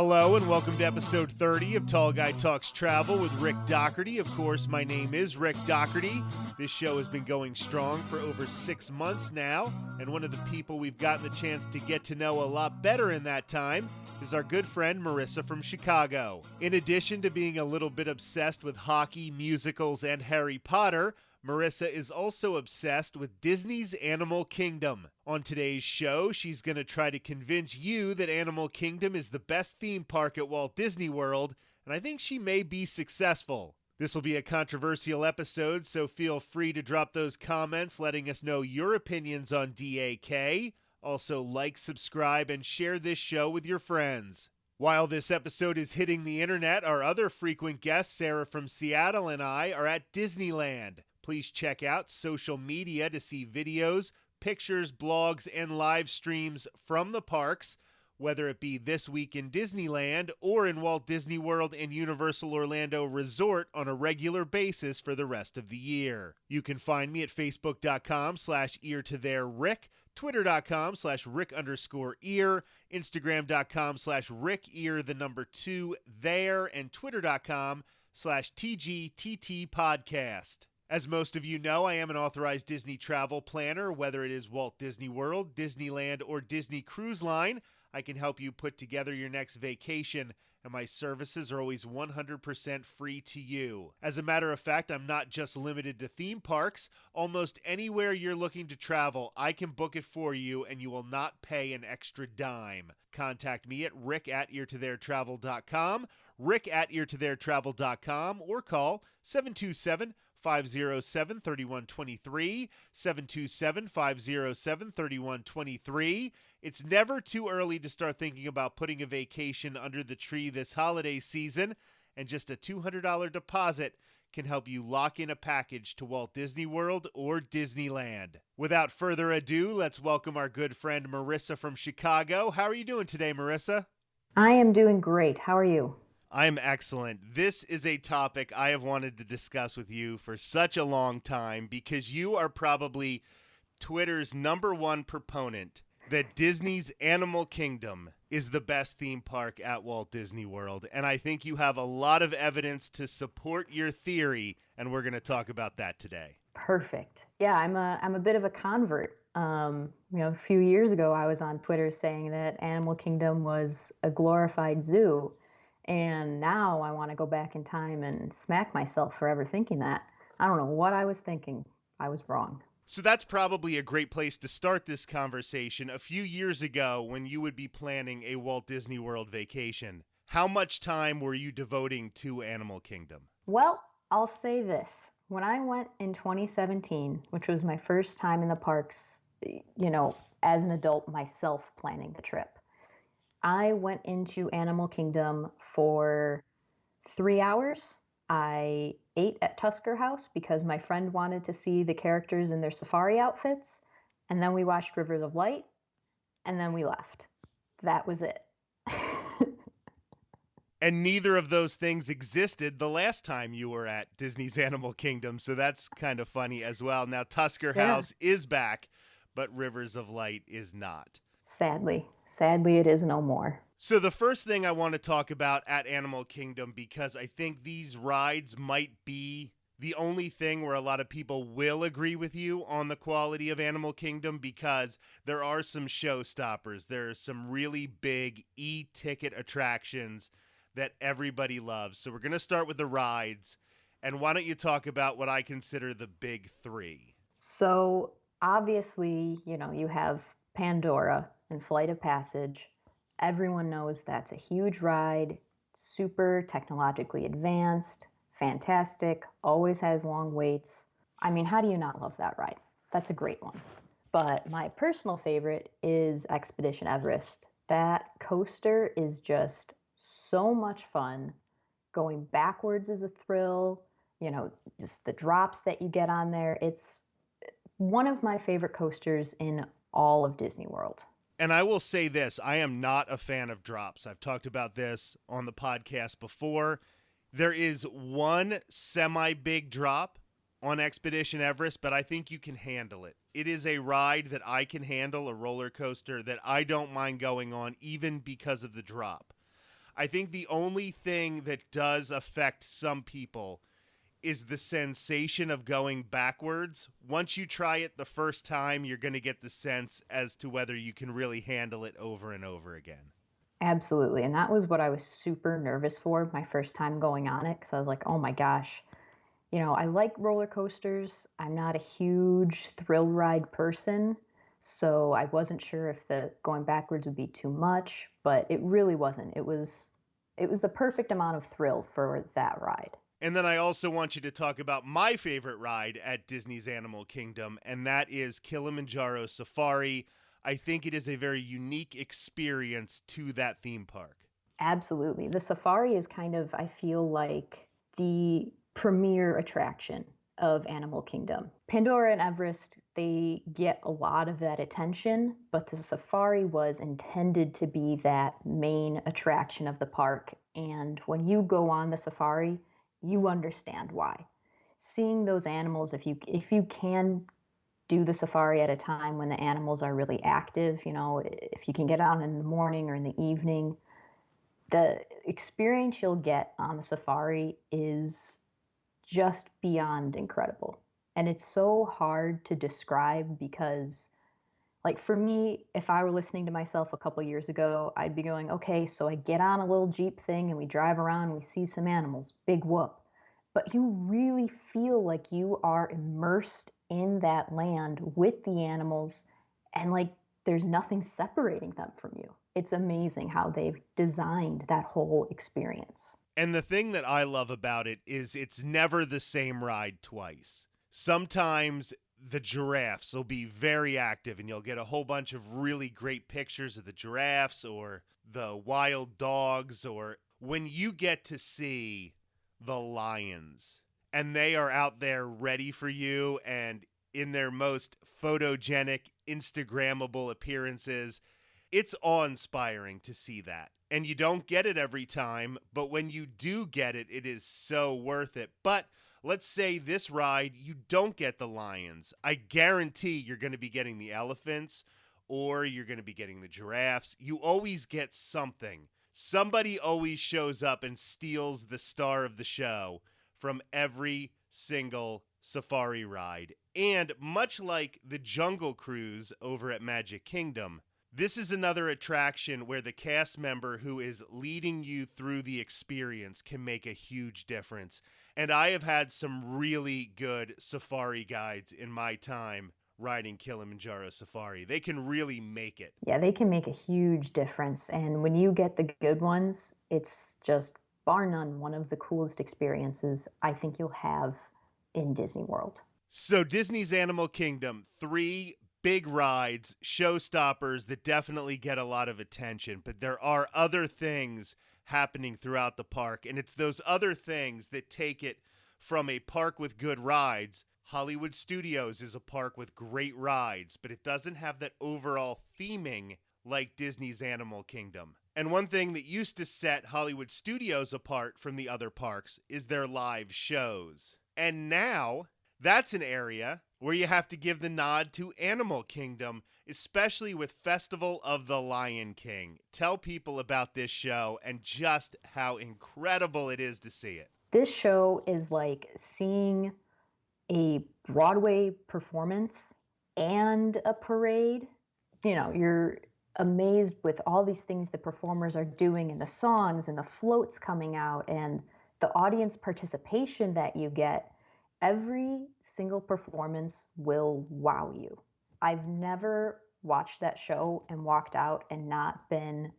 Hello and welcome to episode 30 of Tall Guy Talks Travel with Rick Doherty. Of course, my name is Rick Doherty. This show has been going strong for over 6 months now, and one of the people we've gotten the chance to get to know a lot better in that time is our good friend Marissa from Chicago. In addition to being a little bit obsessed with hockey, musicals, and Harry Potter, Marissa is also obsessed with Disney's Animal Kingdom. On today's show, she's going to try to convince you that Animal Kingdom is the best theme park at Walt Disney World, and I think she may be successful. This will be a controversial episode, so feel free to drop those comments letting us know your opinions on DAK. Also, like, subscribe, and share this show with your friends. While this episode is hitting the internet, our other frequent guest, Sarah from Seattle, and I are at Disneyland. Please check out social media to see videos, pictures, blogs, and live streams from the parks, whether it be this week in Disneyland or in Walt Disney World and Universal Orlando Resort on a regular basis for the rest of the year. You can find me at facebook.com/eartothererick, twitter.com/Rick_ear, Instagram.com/RickEar2there, and twitter.com/TGTTpodcast. As most of you know, I am an authorized Disney travel planner. Whether it is Walt Disney World, Disneyland, or Disney Cruise Line, I can help you put together your next vacation, and my services are always 100% free to you. As a matter of fact, I'm not just limited to theme parks. Almost anywhere you're looking to travel, I can book it for you, and you will not pay an extra dime. Contact me at rick@eartotherertravel.com, rick@eartotherertravel.com, or call 727-507-3123, 727-507-3123. It's never too early to start thinking about putting a vacation under the tree this holiday season, and just a $200 deposit can help you lock in a package to Walt Disney World or Disneyland. Without further ado, let's welcome our good friend Marissa from Chicago. How are you doing today, Marissa? I am doing great. How are you? I'm excellent. This is a topic I have wanted to discuss with you for such a long time because you are probably Twitter's #1 proponent that Disney's Animal Kingdom is the best theme park at Walt Disney World. And I think you have a lot of evidence to support your theory, and we're going to talk about that today. Perfect. Yeah, I'm a bit of a convert. A few years ago, I was on Twitter saying that Animal Kingdom was a glorified zoo. And now I want to go back in time and smack myself for ever thinking that. I don't know what I was thinking. I was wrong. So that's probably a great place to start this conversation. A few years ago, when you would be planning a Walt Disney World vacation, how much time were you devoting to Animal Kingdom? Well, I'll say this. When I went in 2017, which was my first time in the parks, as an adult myself planning the trip, I went into Animal Kingdom for 3 hours. I ate at Tusker House because my friend wanted to see the characters in their safari outfits. And then we watched Rivers of Light. And then we left. That was it. And neither of those things existed the last time you were at Disney's Animal Kingdom. So that's kind of funny as well. Now, Tusker House is back, but Rivers of Light is not. Sadly, it is no more. So the first thing I want to talk about at Animal Kingdom, because I think these rides might be the only thing where a lot of people will agree with you on the quality of Animal Kingdom, because there are some showstoppers. There are some really big e-ticket attractions that everybody loves. So we're going to start with the rides. And why don't you talk about what I consider the big three? So obviously, you have Pandora and Flight of Passage. Everyone knows that's a huge ride, super technologically advanced, fantastic, always has long waits. I mean, how do you not love that ride? That's a great one. But my personal favorite is Expedition Everest. That coaster is just so much fun. Going backwards is a thrill. Just the drops that you get on there. It's one of my favorite coasters in all of Disney World. And I will say this, I am not a fan of drops. I've talked about this on the podcast before. There is one semi-big drop on Expedition Everest, but I think you can handle it. It is a ride that I can handle, a roller coaster that I don't mind going on, even because of the drop. I think the only thing that does affect some people is the sensation of going backwards. Once you try it the first time, you're going to get the sense as to whether you can really handle it over and over again. Absolutely. And that was what I was super nervous for my first time going on it because I was like, oh my gosh, I like roller coasters. I'm not a huge thrill ride person. So I wasn't sure if the going backwards would be too much, but it really wasn't. It was the perfect amount of thrill for that ride. And then I also want you to talk about my favorite ride at Disney's Animal Kingdom, and that is Kilimanjaro Safari. I think it is a very unique experience to that theme park. Absolutely. The safari is kind of, I feel like, the premier attraction of Animal Kingdom. Pandora and Everest, they get a lot of that attention, but the safari was intended to be that main attraction of the park. And when you go on the safari, you understand why. Seeing those animals, if you can do the safari at a time when the animals are really active, if you can get out in the morning or in the evening, the experience you'll get on the safari is just beyond incredible. And it's so hard to describe because, like, for me, if I were listening to myself a couple years ago, I'd be going, okay, so I get on a little Jeep thing and we drive around and we see some animals, big whoop. But you really feel like you are immersed in that land with the animals, and like there's nothing separating them from you. It's amazing how they've designed that whole experience. And the thing that I love about it is it's never the same ride twice. Sometimes the giraffes will be very active and you'll get a whole bunch of really great pictures of the giraffes or the wild dogs, or when you get to see the lions and they are out there ready for you and in their most photogenic, Instagrammable appearances. It's awe-inspiring to see that. And you don't get it every time, but when you do get it, it is so worth it. But let's say this ride, you don't get the lions. I guarantee you're going to be getting the elephants or you're going to be getting the giraffes. You always get something. Somebody always shows up and steals the star of the show from every single safari ride. And much like the Jungle Cruise over at Magic Kingdom, this is another attraction where the cast member who is leading you through the experience can make a huge difference. And I have had some really good safari guides in my time riding Kilimanjaro Safari. They can really make it. Yeah, they can make a huge difference. And when you get the good ones, it's just bar none one of the coolest experiences I think you'll have in Disney World. So Disney's Animal Kingdom, 3 big rides, showstoppers that definitely get a lot of attention, but there are other things happening throughout the park, and it's those other things that take it from a park with good rides. Hollywood Studios is a park with great rides, but it doesn't have that overall theming like Disney's Animal Kingdom. And one thing that used to set Hollywood Studios apart from the other parks is their live shows. And now, that's an area where you have to give the nod to Animal Kingdom, especially with Festival of the Lion King. Tell people about this show and just how incredible it is to see it. This show is like seeing a Broadway performance and a parade. You're amazed with all these things the performers are doing and the songs and the floats coming out and the audience participation that you get. Every single performance will wow you. I've never watched that show and walked out and not been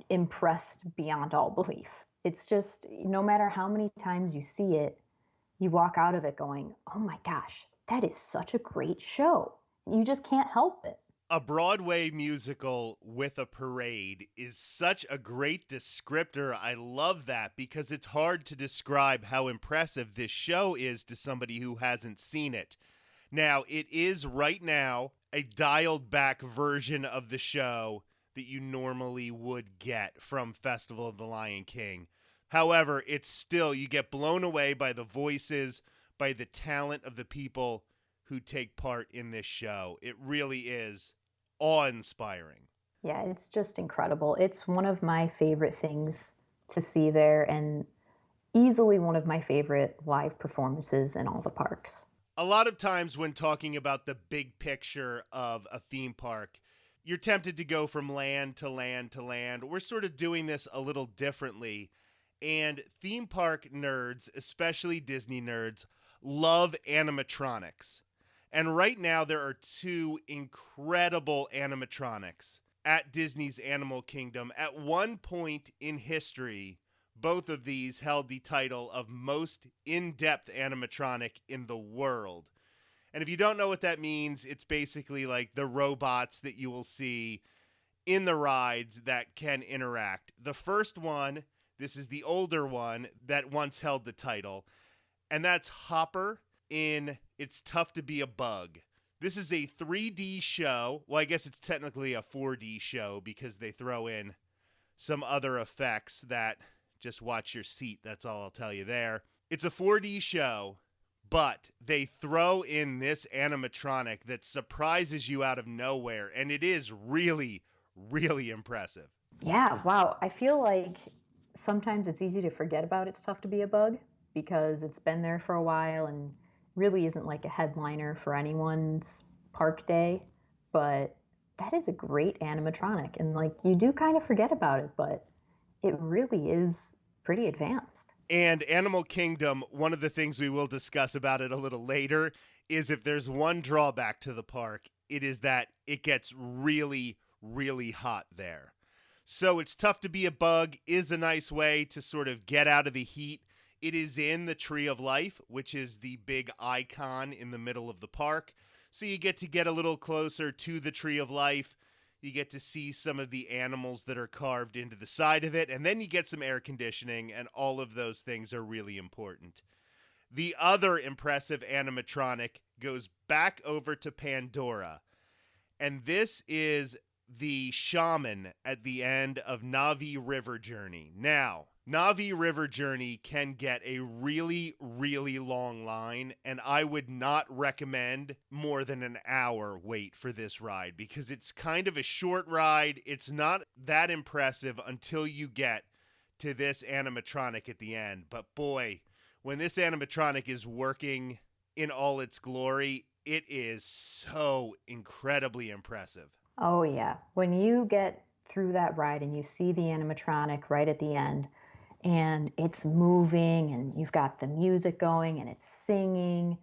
impressed beyond all belief. It's just, no matter how many times you see it, you walk out of it going, oh my gosh, that is such a great show. You just can't help it. A Broadway musical with a parade is such a great descriptor. I love that because it's hard to describe how impressive this show is to somebody who hasn't seen it. Now, it is right now a dialed back version of the show that you normally would get from Festival of the Lion King. However, it's still, you get blown away by the voices, by the talent of the people who take part in this show. It really is awe-inspiring. Yeah, it's just incredible. It's one of my favorite things to see there, and easily one of my favorite live performances in all the parks. A lot of times when talking about the big picture of a theme park, you're tempted to go from land to land to land. We're sort of doing this a little differently. And theme park nerds, especially Disney nerds, love animatronics. And right now, there are two incredible animatronics at Disney's Animal Kingdom. At one point in history, both of these held the title of most in-depth animatronic in the world. And if you don't know what that means, it's basically like the robots that you will see in the rides that can interact. The first one, this is the older one that once held the title, and that's Hopper in It's Tough to Be a Bug. This is a 3D show. Well, I guess it's technically a 4D show because they throw in some other effects that just watch your seat. That's all I'll tell you there. It's a 4D show, but they throw in this animatronic that surprises you out of nowhere, and it is really, really impressive. Yeah, wow. I feel like sometimes it's easy to forget about It's Tough to Be a Bug because it's been there for a while and really isn't like a headliner for anyone's park day. But that is a great animatronic. And like you do kind of forget about it, but it really is pretty advanced. And Animal Kingdom, one of the things we will discuss about it a little later is if there's one drawback to the park, it is that it gets really, really hot there. So It's Tough to Be a Bug is a nice way to sort of get out of the heat. It is in the Tree of Life, which is the big icon in the middle of the park. So you get a little closer to the Tree of Life. You get to see some of the animals that are carved into the side of it, and then you get some air conditioning, and all of those things are really important. The other impressive animatronic goes back over to Pandora, and this is the shaman at the end of Navi River Journey. Now, Navi River Journey can get a really, really long line, and I would not recommend more than an hour wait for this ride because it's kind of a short ride. It's not that impressive until you get to this animatronic at the end. But boy, when this animatronic is working in all its glory, it is so incredibly impressive. Oh, yeah. When you get through that ride and you see the animatronic right at the end, and it's moving, and you've got the music going, and it's singing,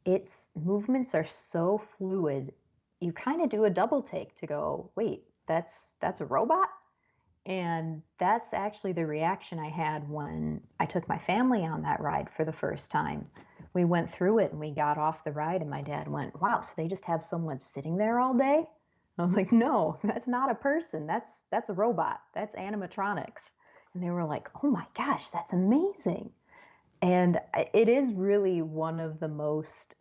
its movements are so fluid. You kind of do a double take to go, wait, that's a robot? And that's actually the reaction I had when I took my family on that ride for the first time. We went through it and we got off the ride, and my dad went, wow, so they just have someone sitting there all day? I was like, no, that's not a person. That's a robot. That's animatronics. And they were like, oh my gosh, that's amazing. And it is really one of the most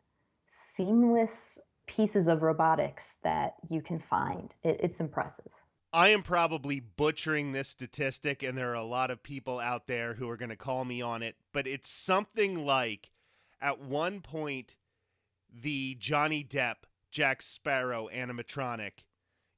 seamless pieces of robotics that you can find. It's impressive. I am probably butchering this statistic, and there are a lot of people out there who are going to call me on it, but it's something like at one point, the Johnny Depp Jack Sparrow animatronic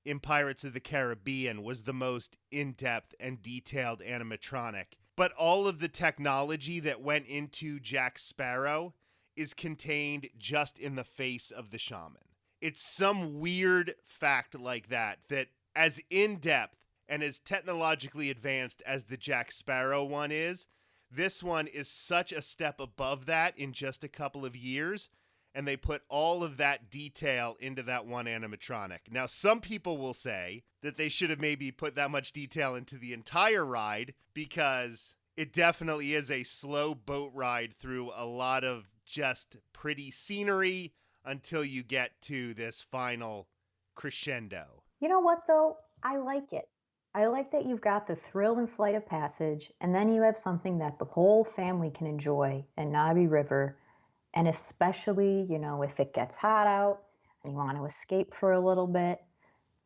in Pirates of the Caribbean was the most in-depth and detailed animatronic. But all of the technology that went into Jack Sparrow is contained just in the face of the shaman. It's some weird fact like that, that as in-depth and as technologically advanced as the Jack Sparrow one is, this one is such a step above that in just a couple of years, and they put all of that detail into that one animatronic. Now, some people will say that they should have maybe put that much detail into the entire ride because it definitely is a slow boat ride through a lot of just pretty scenery until you get to this final crescendo. You know what, though? I like it. I like that you've got the thrill and flight of passage, and then you have something that the whole family can enjoy in Navi River. And especially, if it gets hot out and you want to escape for a little bit,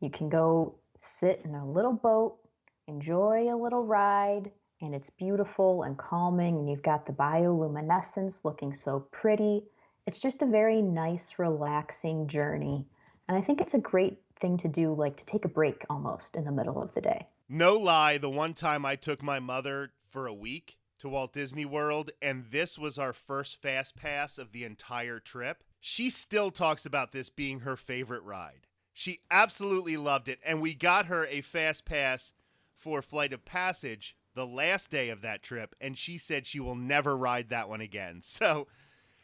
you can go sit in a little boat, enjoy a little ride, and it's beautiful and calming, and you've got the bioluminescence looking so pretty. It's just a very nice, relaxing journey. And I think it's a great thing to do, like to take a break almost in the middle of the day. No lie, the one time I took my mother for a week to Walt Disney World, and this was our first fast pass of the entire trip. She still talks about this being her favorite ride. She absolutely loved it, and we got her a fast pass for Flight of Passage the last day of that trip, and she said she will never ride that one again. So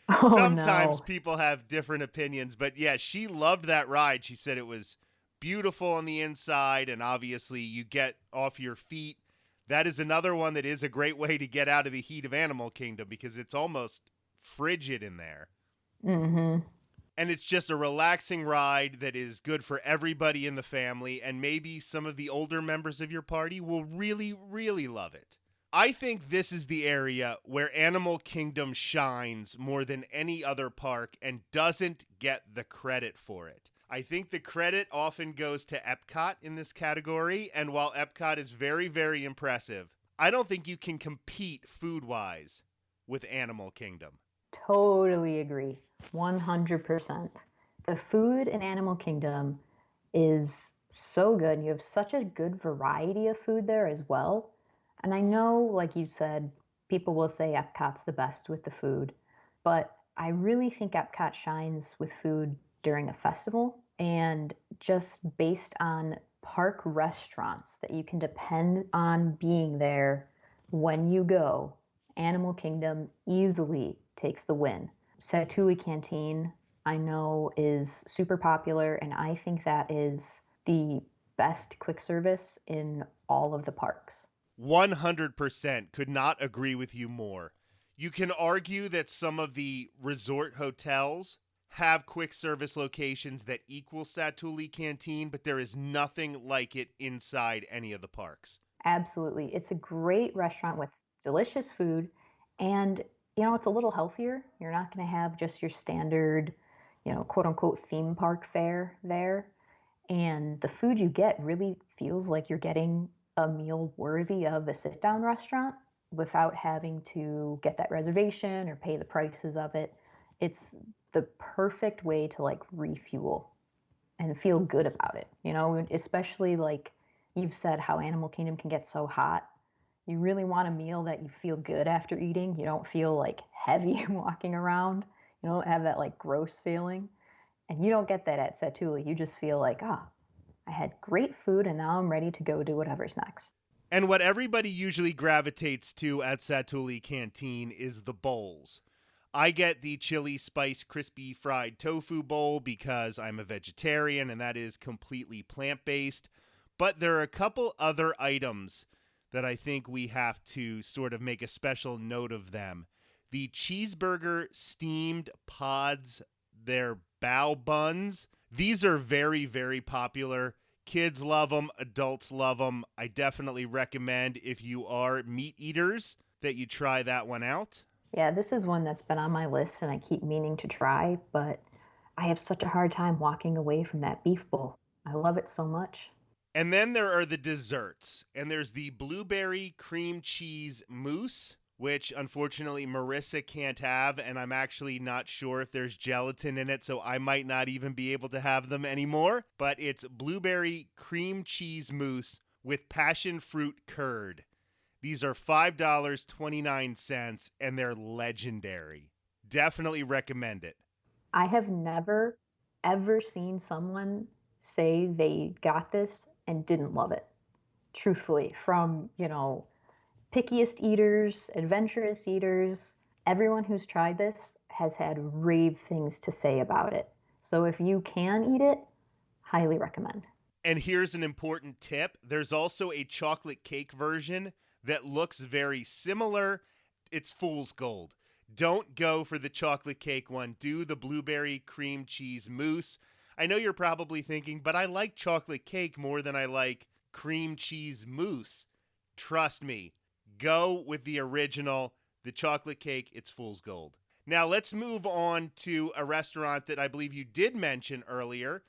Oh sometimes no. people have different opinions, but yeah, she loved that ride. She said it was beautiful on the inside, and obviously you get off your feet. That is another one that is a great way to get out of the heat of Animal Kingdom because it's almost frigid in there. Mm-hmm. And it's just a relaxing ride that is good for everybody in the family, and maybe some of the older members of your party will really, really love it. I think this is the area where Animal Kingdom shines more than any other park and doesn't get the credit for it. I think the credit often goes to Epcot in this category, and while Epcot is very, very impressive, I don't think you can compete food-wise with Animal Kingdom. Totally agree. 100%. The food in Animal Kingdom is so good. You have such a good variety of food there as well. And I know, like you said, people will say Epcot's the best with the food, but I really think Epcot shines with food during a festival and just based on park restaurants that you can depend on being there when you go. Animal Kingdom easily takes the win. Satuli Canteen, I know, is super popular, and I think that is the best quick service in all of the parks. 100% could not agree with you more. You can argue that some of the resort hotels have quick service locations that equal Satuli Canteen, but there is nothing like it inside any of the parks. Absolutely. It's a great restaurant with delicious food, and it's a little healthier. You're not going to have just your standard, quote unquote theme park fare there. And the food you get really feels like you're getting a meal worthy of a sit down restaurant without having to get that reservation or pay the prices of it. It's the perfect way to like refuel and feel good about it, especially like you've said how Animal Kingdom can get so hot. You really want a meal that you feel good after eating. You don't feel like heavy walking around. You don't have that like gross feeling. And you don't get that at Satuli. You just feel like, I had great food and now I'm ready to go do whatever's next. And what everybody usually gravitates to at Satuli Canteen is the bowls. I get the chili spice crispy fried tofu bowl because I'm a vegetarian and that is completely plant-based. But there are a couple other items that I think we have to sort of make a special note of them. The cheeseburger steamed pods, their bao buns. These are very, very popular. Kids love them, adults love them. I definitely recommend if you are meat eaters that you try that one out. Yeah, this is one that's been on my list and I keep meaning to try, but I have such a hard time walking away from that beef bowl. I love it so much. And then there are the desserts, and there's the blueberry cream cheese mousse, which unfortunately Marissa can't have, and I'm actually not sure if there's gelatin in it, so I might not even be able to have them anymore. But it's blueberry cream cheese mousse with passion fruit curd. These are $5.29, and they're legendary. Definitely recommend it. I have never, ever seen someone say they got this and didn't love it. Truthfully, from, pickiest eaters, adventurous eaters, everyone who's tried this has had rave things to say about it. So if you can eat it, highly recommend. And here's an important tip. There's also a chocolate cake version that looks very similar. It's fool's gold. Don't go for the chocolate cake one. Do the blueberry cream cheese mousse. I know you're probably thinking, but I like chocolate cake more than I like cream cheese mousse. Trust me. Go with the original. The chocolate cake, it's fool's gold. Now let's move on to a restaurant that I believe you did mention earlier,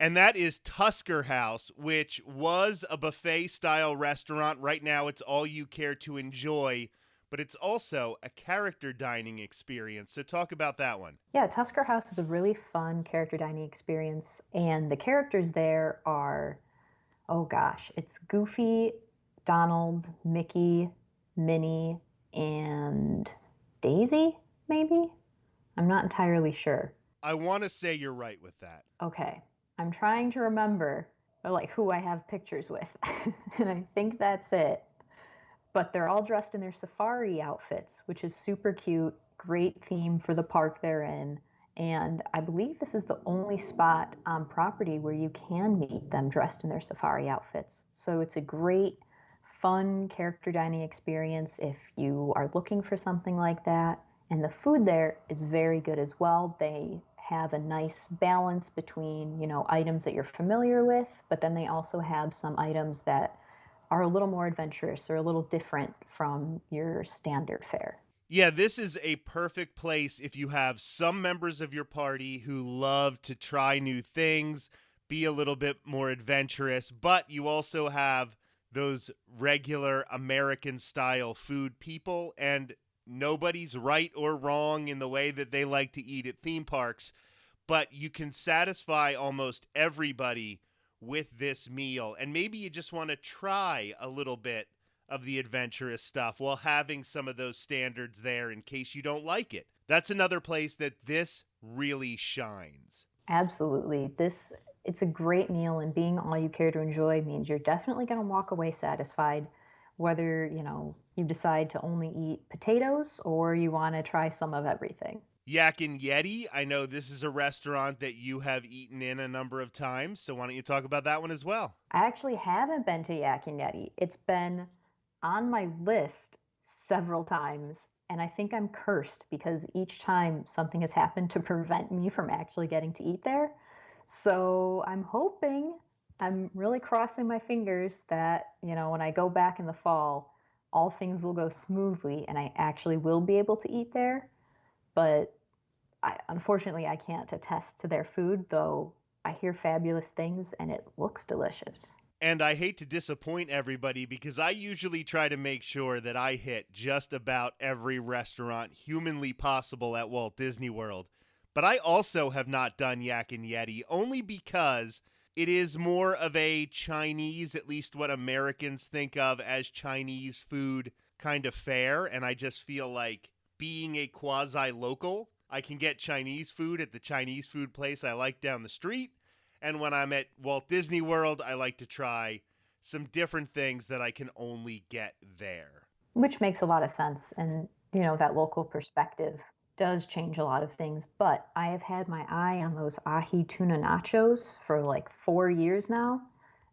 and that is Tusker House, which was a buffet-style restaurant. Right now, it's all you care to enjoy, but it's also a character dining experience. So talk about that one. Yeah, Tusker House is a really fun character dining experience, and the characters there are, oh gosh, it's Goofy, Donald, Mickey, Minnie, and Daisy, maybe? I'm not entirely sure. I want to say you're right with that. Okay, I'm trying to remember like who I have pictures with, and I think that's it. But they're all dressed in their safari outfits, which is super cute, great theme for the park they're in. And I believe this is the only spot on property where you can meet them dressed in their safari outfits. So it's a great, fun character dining experience if you are looking for something like that. And the food there is very good as well. They have a nice balance between, items that you're familiar with, but then they also have some items that are a little more adventurous or a little different from your standard fare. Yeah, this is a perfect place if you have some members of your party who love to try new things, be a little bit more adventurous, but you also have those regular American style food people, and nobody's right or wrong in the way that they like to eat at theme parks, but you can satisfy almost everybody with this meal. And maybe you just want to try a little bit of the adventurous stuff while having some of those standards there in case you don't like it. That's another place that this really shines. Absolutely. It's a great meal, and being all you care to enjoy means you're definitely going to walk away satisfied, whether, you decide to only eat potatoes or you want to try some of everything. Yak and Yeti, I know this is a restaurant that you have eaten in a number of times, so why don't you talk about that one as well? I actually haven't been to Yak and Yeti. It's been on my list several times, and I think I'm cursed because each time something has happened to prevent me from actually getting to eat there. So I'm really crossing my fingers that, when I go back in the fall, all things will go smoothly and I actually will be able to eat there. But unfortunately, I can't attest to their food, though I hear fabulous things and it looks delicious. And I hate to disappoint everybody because I usually try to make sure that I hit just about every restaurant humanly possible at Walt Disney World. But I also have not done Yak and Yeti only because it is more of a Chinese, at least what Americans think of as Chinese food kind of fare. And I just feel like being a quasi local, I can get Chinese food at the Chinese food place I like down the street. And when I'm at Walt Disney World, I like to try some different things that I can only get there. Which makes a lot of sense. And, that local perspective does change a lot of things. But I have had my eye on those ahi tuna nachos for like 4 years now.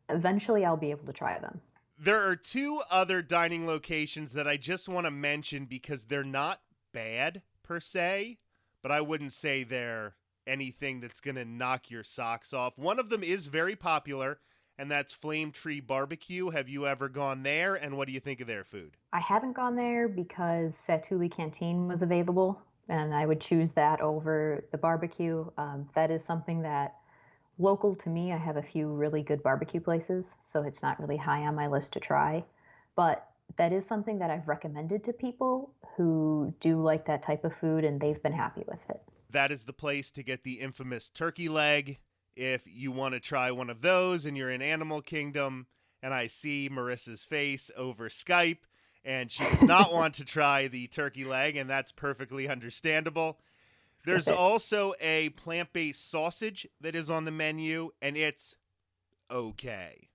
Eventually, I'll be able to try them. There are two other dining locations that I just want to mention because they're not bad per se, but I wouldn't say they're anything that's going to knock your socks off. One of them is very popular, and that's Flame Tree Barbecue. Have you ever gone there, and what do you think of their food? I haven't gone there because Satuli Canteen was available, and I would choose that over the barbecue. That is something that local to me, I have a few really good barbecue places, so it's not really high on my list to try. But that is something that I've recommended to people who do like that type of food, and they've been happy with it. That is the place to get the infamous turkey leg. If you want to try one of those and you're in Animal Kingdom, and I see Marissa's face over Skype, and she does not want to try the turkey leg, and that's perfectly understandable. There's also a plant-based sausage that is on the menu, and it's okay.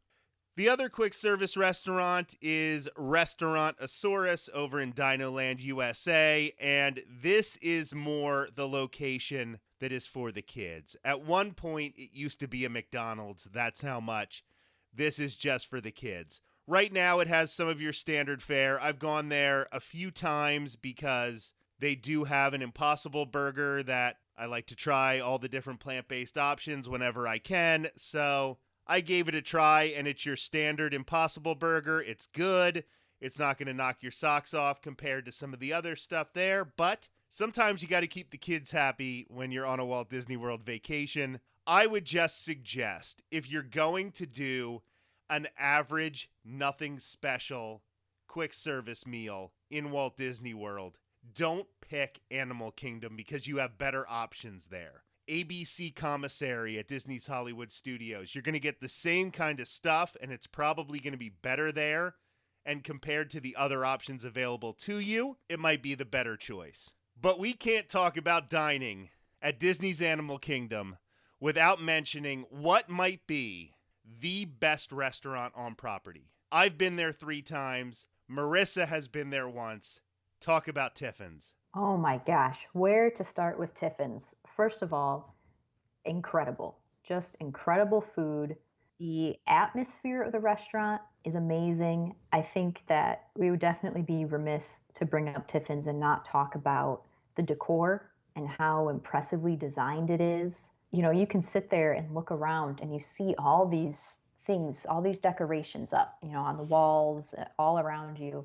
The other quick service restaurant is Restaurant Asaurus over in Dinoland, USA, and this is more the location that is for the kids. At one point, it used to be a McDonald's. That's how much. This is just for the kids. Right now, it has some of your standard fare. I've gone there a few times because they do have an Impossible Burger that I like to try all the different plant-based options whenever I can, so I gave it a try, and it's your standard Impossible Burger. It's good. It's not going to knock your socks off compared to some of the other stuff there, but sometimes you got to keep the kids happy when you're on a Walt Disney World vacation. I would just suggest, if you're going to do an average, nothing special, quick service meal in Walt Disney World, don't pick Animal Kingdom because you have better options there. ABC Commissary at Disney's Hollywood Studios. You're going to get the same kind of stuff, and it's probably going to be better there. and compared to the other options available to you, it might be the better choice. But we can't talk about dining at Disney's Animal Kingdom without mentioning what might be the best restaurant on property. I've been there 3 times. Marissa has been there once. Talk about Tiffin's. Oh my gosh, where to start with Tiffin's? First of all, incredible. Just incredible food. The atmosphere of the restaurant is amazing. I think that we would definitely be remiss to bring up Tiffin's and not talk about the decor and how impressively designed it is. You know, you can sit there and look around and you see all these things, all these decorations up, you know, on the walls, all around you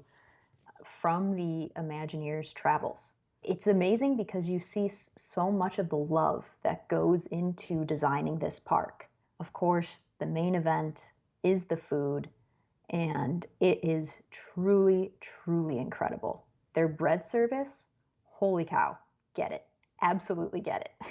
from the Imagineers' travels. It's amazing because you see so much of the love that goes into designing this park. Of course, the main event is the food, and it is truly, truly incredible. Their bread service, holy cow, get it. Absolutely get it.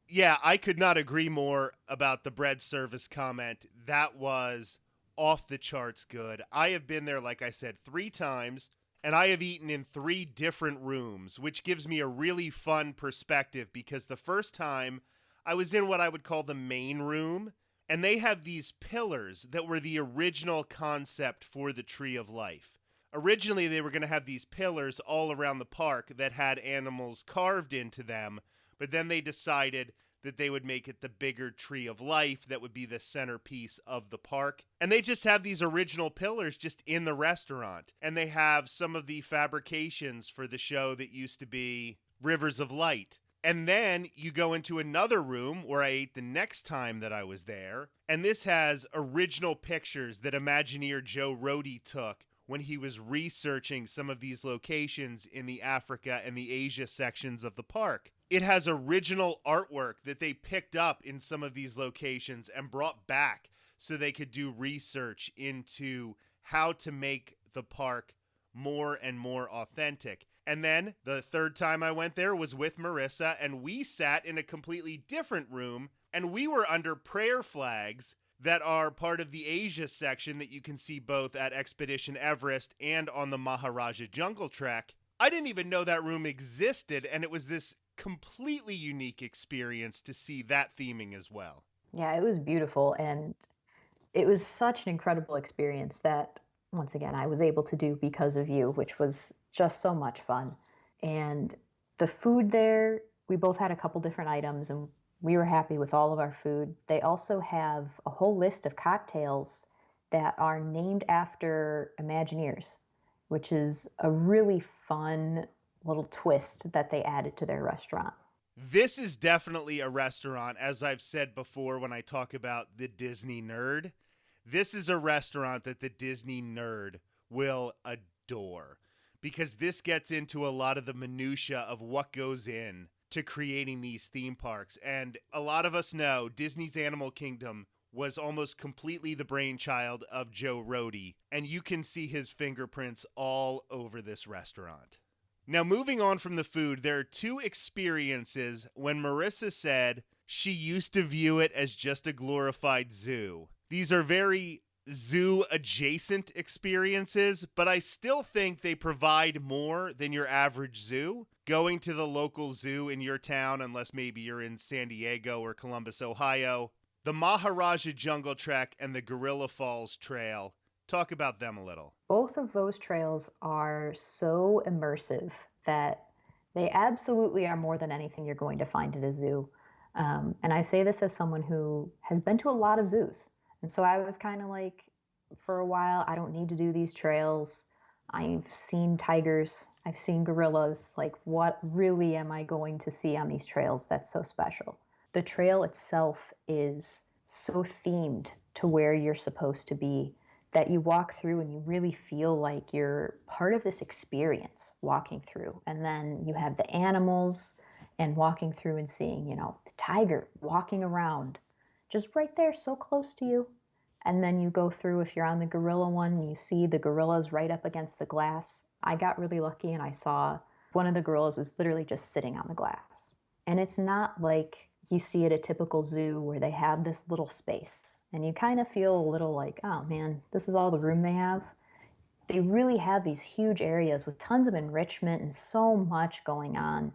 Yeah, I could not agree more about the bread service comment. That was off the charts good. I have been there, like I said, 3 times, and I have eaten in 3 different rooms, which gives me a really fun perspective because the first time I was in what I would call the main room, and they have these pillars that were the original concept for the Tree of Life. Originally, they were going to have these pillars all around the park that had animals carved into them, but then they decided that they would make it the bigger Tree of Life that would be the centerpiece of the park. And they just have these original pillars just in the restaurant. And they have some of the fabrications for the show that used to be Rivers of Light. And then you go into another room where I ate the next time that I was there. And this has original pictures that Imagineer Joe Rohde took when he was researching some of these locations in the Africa and the Asia sections of the park. It has original artwork that they picked up in some of these locations and brought back so they could do research into how to make the park more and more authentic. And then the third time I went there was with Marissa, and we sat in a completely different room, and we were under prayer flags that are part of the Asia section that you can see both at Expedition Everest and on the Maharaja Jungle Trek. I didn't even know that room existed, and it was this completely unique experience to see that theming as well. Yeah, it was beautiful, and it was such an incredible experience that, once again, I was able to do because of you, which was just so much fun. And the food there, we both had a couple different items, and we were happy with all of our food. They also have a whole list of cocktails that are named after Imagineers, which is a really fun little twist that they added to their restaurant. This is definitely a restaurant, as I've said before when I talk about the Disney nerd. This is a restaurant that the Disney nerd will adore because this gets into a lot of the minutia of what goes in to creating these theme parks. And a lot of us know Disney's Animal Kingdom was almost completely the brainchild of Joe Rohde, and you can see his fingerprints all over this restaurant. Now, moving on from the food, there are 2 experiences when Marissa said she used to view it as just a glorified zoo. These are very zoo-adjacent experiences, but I still think they provide more than your average zoo. Going to the local zoo in your town, unless maybe you're in San Diego or Columbus, Ohio, the Maharaja Jungle Trek and the Gorilla Falls Trail. Talk about them a little. Both of those trails are so immersive that they absolutely are more than anything you're going to find at a zoo. And I say this as someone who has been to a lot of zoos. And so I was kind of like, for a while, I don't need to do these trails. I've seen tigers, I've seen gorillas. Like, what really am I going to see on these trails that's so special? The trail itself is so themed to where you're supposed to be that you walk through and you really feel like you're part of this experience walking through. And then you have the animals and walking through and seeing, you know, the tiger walking around just right there so close to you. And then you go through, if you're on the gorilla one, you see the gorillas right up against the glass. I got really lucky and I saw one of the gorillas was literally just sitting on the glass. And it's not like you see at a typical zoo where they have this little space and you kind of feel a little like, oh man, this is all the room they have. they really have these huge areas with tons of enrichment and so much going on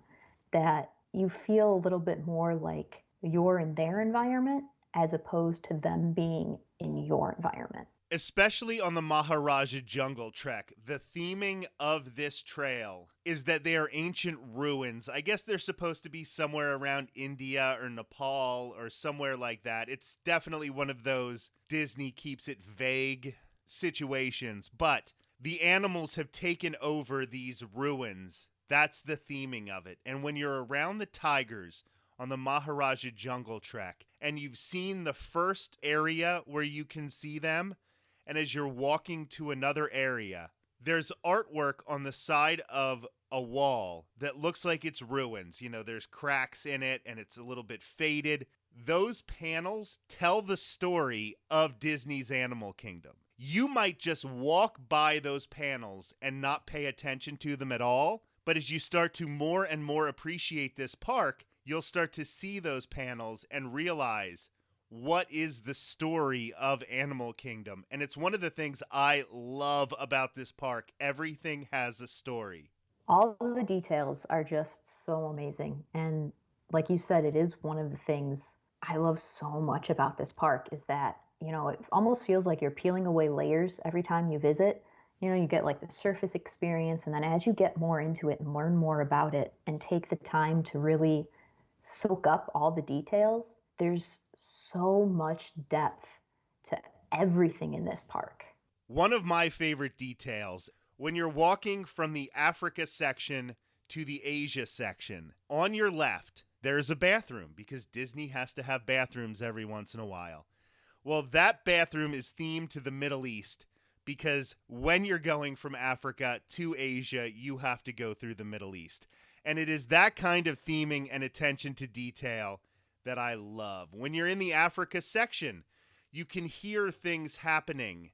that you feel a little bit more like you're in their environment as opposed to them being in your environment. Especially on the Maharaja Jungle Trek, the theming of this trail is that they are ancient ruins. I guess they're supposed to be somewhere around India or Nepal or somewhere like that. It's definitely one of those Disney keeps it vague situations, but the animals have taken over these ruins. That's the theming of it. And when you're around the tigers on the Maharaja Jungle Trek and you've seen the first area where you can see them, and as you're walking to another area, there's artwork on the side of a wall that looks like it's ruins. You know, there's cracks in it and it's a little bit faded. Those panels tell the story of Disney's Animal Kingdom. You might just walk by those panels and not pay attention to them at all, but as you start to more and more appreciate this park, you'll start to see those panels and realize what is the story of Animal Kingdom. And it's one of the things I love about this park. Everything has a story. All of the details are just so amazing. And like you said, it is one of the things I love so much about this park is that, it almost feels like you're peeling away layers every time you visit. You get like the surface experience, and then as you get more into it and learn more about it and take the time to really soak up all the details, there's so much depth to everything in this park. One of my favorite details, when you're walking from the Africa section to the Asia section, on your left, there's a bathroom because Disney has to have bathrooms every once in a while. Well, that bathroom is themed to the Middle East because when you're going from Africa to Asia, you have to go through the Middle East. And it is that kind of theming and attention to detail that I love. When you're in the Africa section, you can hear things happening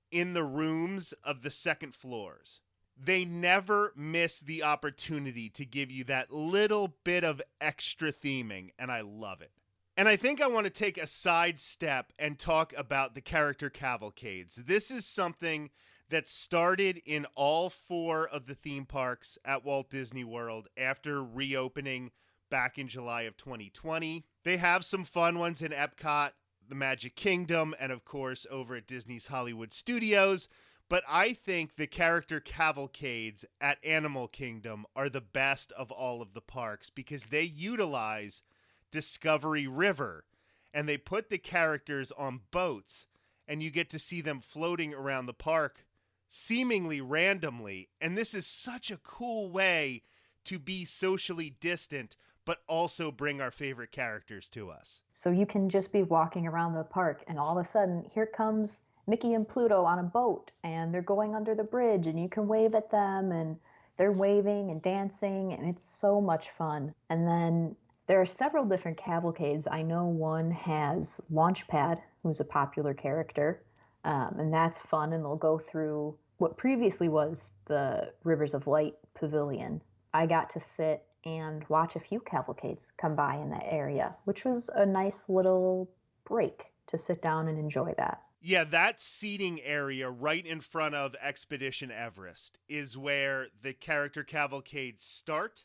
in the rooms of the second floors. They never miss the opportunity to give you that little bit of extra theming, and I love it. And I think I want to take a side step and talk about the character cavalcades. This is something that started in all 4 of the theme parks at Walt Disney World after reopening back in July of 2020. They have some fun ones in Epcot, the Magic Kingdom, and of course over at Disney's Hollywood Studios. But I think the character cavalcades at Animal Kingdom are the best of all of the parks because they utilize Discovery River and they put the characters on boats and you get to see them floating around the park seemingly randomly. And this is such a cool way to be socially distant but also bring our favorite characters to us. So you can just be walking around the park and all of a sudden here comes Mickey and Pluto on a boat and they're going under the bridge and you can wave at them and they're waving and dancing and it's so much fun. And then there are several different cavalcades. I know one has Launchpad, who's a popular character, and that's fun. And they'll go through what previously was the Rivers of Light Pavilion. I got to sit and watch a few cavalcades come by in that area, which was a nice little break to sit down and enjoy that. Yeah, that seating area right in front of Expedition Everest is where the character cavalcades start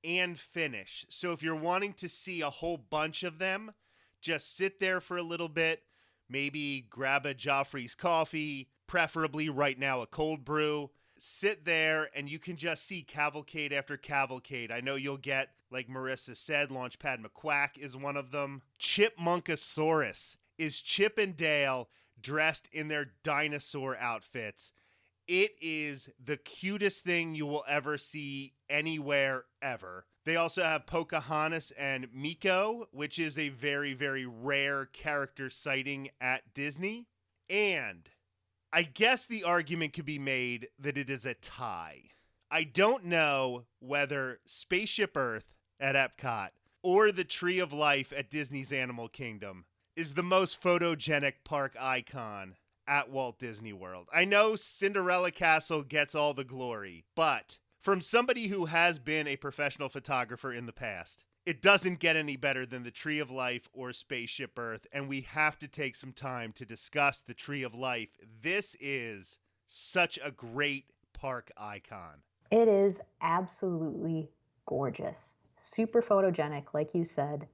and finish. So if you're wanting to see a whole bunch of them, just sit there for a little bit, maybe grab a Joffrey's coffee, preferably right now a cold brew, sit there and you can just see cavalcade after cavalcade. I know you'll get, like Marissa said, Launchpad McQuack is one of them. Chipmunkosaurus is Chip and Dale dressed in their dinosaur outfits. It is the cutest thing you will ever see anywhere, ever. They also have Pocahontas and Miko, which is a very, very rare character sighting at Disney. And I guess the argument could be made that it is a tie. I don't know whether Spaceship Earth at Epcot or the Tree of Life at Disney's Animal Kingdom is the most photogenic park icon at Walt Disney World. I know Cinderella Castle gets all the glory, but from somebody who has been a professional photographer in the past, it doesn't get any better than the Tree of Life or Spaceship Earth, and we have to take some time to discuss the Tree of Life. This is such a great park icon. It is absolutely gorgeous, super photogenic, like you said.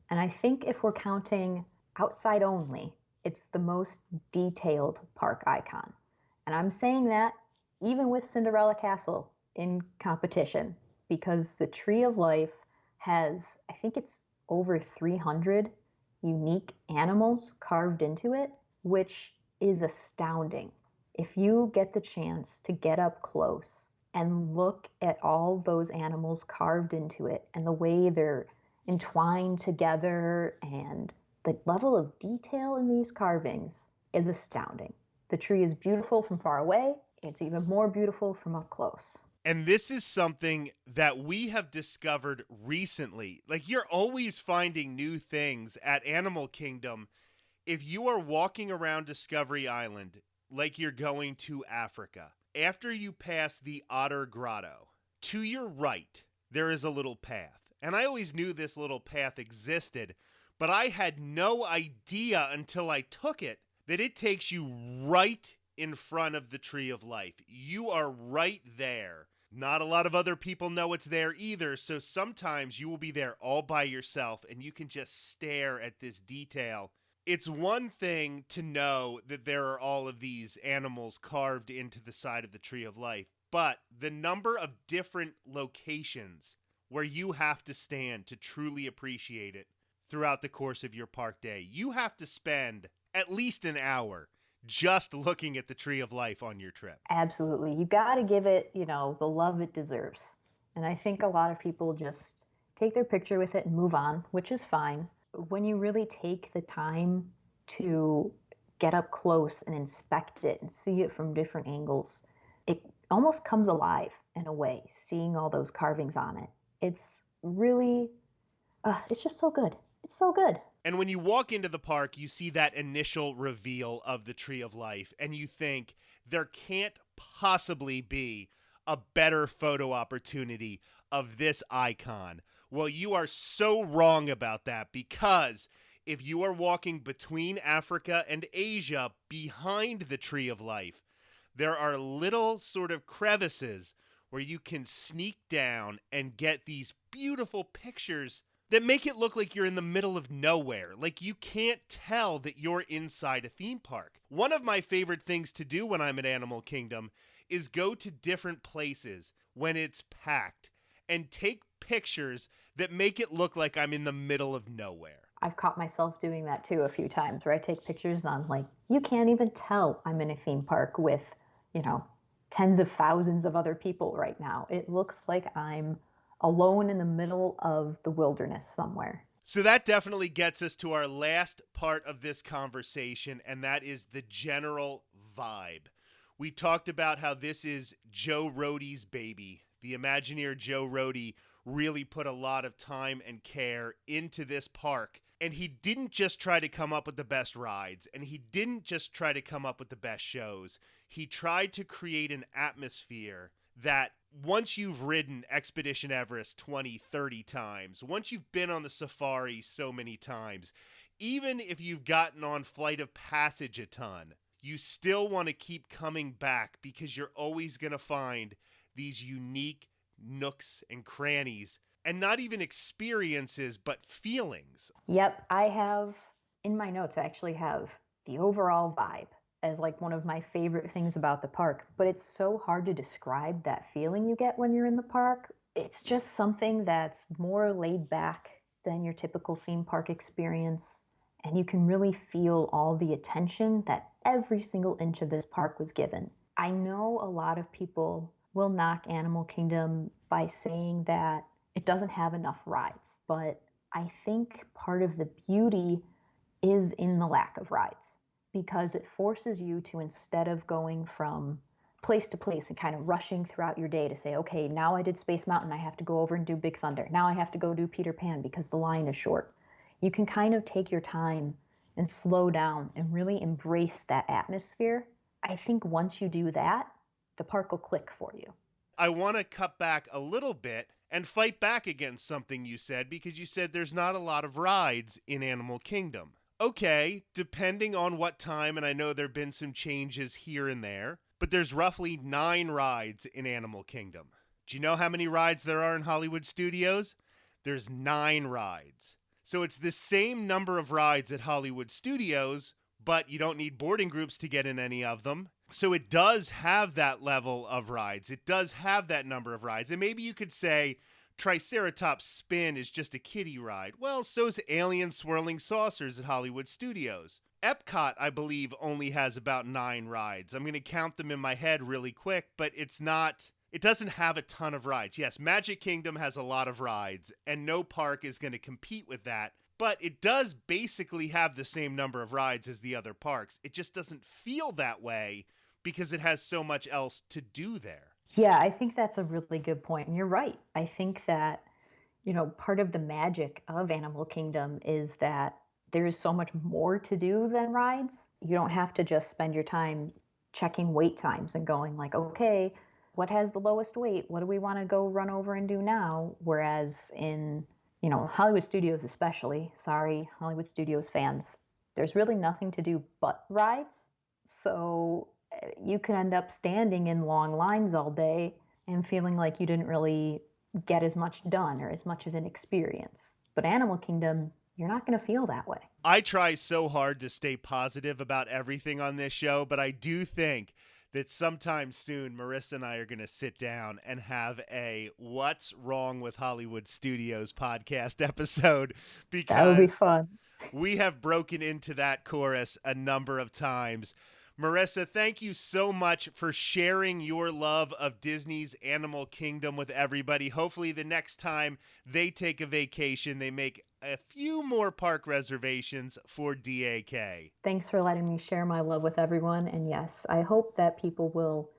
And I think if we're counting outside only, it's the most detailed park icon. And I'm saying that even with Cinderella Castle in competition, because the Tree of Life has, I think it's over 300 unique animals carved into it, which is astounding. If you get the chance to get up close and look at all those animals carved into it and the way they're entwined together, and the level of detail in these carvings is astounding. The tree is beautiful from far away. It's even more beautiful from up close. And this is something that we have discovered recently. Like, you're always finding new things at Animal Kingdom. If you are walking around Discovery Island like you're going to Africa, after you pass the Otter Grotto, to your right, there is a little path. And I always knew this little path existed, but I had no idea until I took it that it takes you right in front of the Tree of Life. You are right there. Not a lot of other people know it's there either, so sometimes you will be there all by yourself and you can just stare at this detail. It's one thing to know that there are all of these animals carved into the side of the Tree of Life, but the number of different locations where you have to stand to truly appreciate it throughout the course of your park day. You have to spend at least an hour just looking at the Tree of Life on your trip. Absolutely. You got to give it, the love it deserves. And I think a lot of people just take their picture with it and move on, which is fine. When you really take the time to get up close and inspect it and see it from different angles, it almost comes alive in a way, seeing all those carvings on it. It's really, it's just so good. It's so good. And when you walk into the park, you see that initial reveal of the Tree of Life, and you think there can't possibly be a better photo opportunity of this icon. Well, you are so wrong about that, because if you are walking between Africa and Asia behind the Tree of Life, there are little sort of crevices where you can sneak down and get these beautiful pictures that make it look like you're in the middle of nowhere. Like, you can't tell that you're inside a theme park. One of my favorite things to do when I'm at Animal Kingdom is go to different places when it's packed and take pictures that make it look like I'm in the middle of nowhere. I've caught myself doing that too a few times, where I take pictures and I'm like, you can't even tell I'm in a theme park with, tens of thousands of other people right now. It looks like I'm alone in the middle of the wilderness somewhere. So that definitely gets us to our last part of this conversation, and that is the general vibe. We talked about how this is Joe Rohde's baby. The Imagineer Joe Rohde really put a lot of time and care into this park. And he didn't just try to come up with the best rides, and he didn't just try to come up with the best shows. He tried to create an atmosphere that once you've ridden Expedition Everest 20, 30 times, once you've been on the safari so many times, even if you've gotten on Flight of Passage a ton, you still want to keep coming back, because you're always going to find these unique nooks and crannies, and not even experiences, but feelings. Yep, I have, in my notes, I actually have the overall vibe as like one of my favorite things about the park, but it's so hard to describe that feeling you get when you're in the park. It's just something that's more laid back than your typical theme park experience, and you can really feel all the attention that every single inch of this park was given. I know a lot of people will knock Animal Kingdom by saying that it doesn't have enough rides, but I think part of the beauty is in the lack of rides, because it forces you to, instead of going from place to place and kind of rushing throughout your day to say, okay, now I did Space Mountain, I have to go over and do Big Thunder. Now I have to go do Peter Pan because the line is short. You can kind of take your time and slow down and really embrace that atmosphere. I think once you do that, the park will click for you. I want to cut back a little bit and fight back against something you said, because you said there's not a lot of rides in Animal Kingdom. Okay, depending on what time, and I know there have been some changes here and there, but there's roughly 9 rides in Animal Kingdom. Do you know how many rides there are in Hollywood Studios? There's 9 rides. So it's the same number of rides at Hollywood Studios, but you don't need boarding groups to get in any of them. So it does have that level of rides. It does have that number of rides. And maybe you could say Triceratops Spin is just a kiddie ride. Well, so's Alien Swirling Saucers at Hollywood Studios. Epcot, I believe, only has about 9 rides. I'm going to count them in my head really quick, but it doesn't have a ton of rides. Yes, Magic Kingdom has a lot of rides, and no park is going to compete with that. But it does basically have the same number of rides as the other parks. It just doesn't feel that way because it has so much else to do there. Yeah, I think that's a really good point. And you're right. I think that, part of the magic of Animal Kingdom is that there is so much more to do than rides. You don't have to just spend your time checking wait times and going like, okay, what has the lowest wait? What do we want to go run over and do now? Whereas in, Hollywood Studios especially, sorry, Hollywood Studios fans, there's really nothing to do but rides. So you can end up standing in long lines all day and feeling like you didn't really get as much done or as much of an experience. But Animal Kingdom, you're not going to feel that way. I try so hard to stay positive about everything on this show, but I do think that sometime soon Marissa and I are going to sit down and have a What's Wrong with Hollywood Studios podcast episode, because that would be fun. We have broken into that chorus a number of times. Marissa, thank you so much for sharing your love of Disney's Animal Kingdom with everybody. Hopefully the next time they take a vacation, they make a few more park reservations for DAK. Thanks for letting me share my love with everyone. And yes, I hope that people will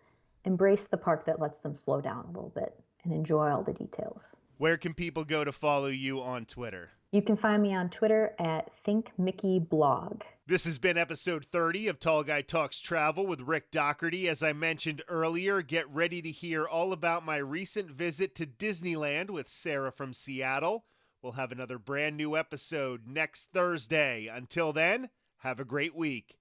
embrace the park that lets them slow down a little bit and enjoy all the details. Where can people go to follow you on Twitter? You can find me on Twitter at ThinkMickeyBlog. This has been episode 30 of Tall Guy Talks Travel with Rick Doherty. As I mentioned earlier, get ready to hear all about my recent visit to Disneyland with Sarah from Seattle. We'll have another brand new episode next Thursday. Until then, have a great week.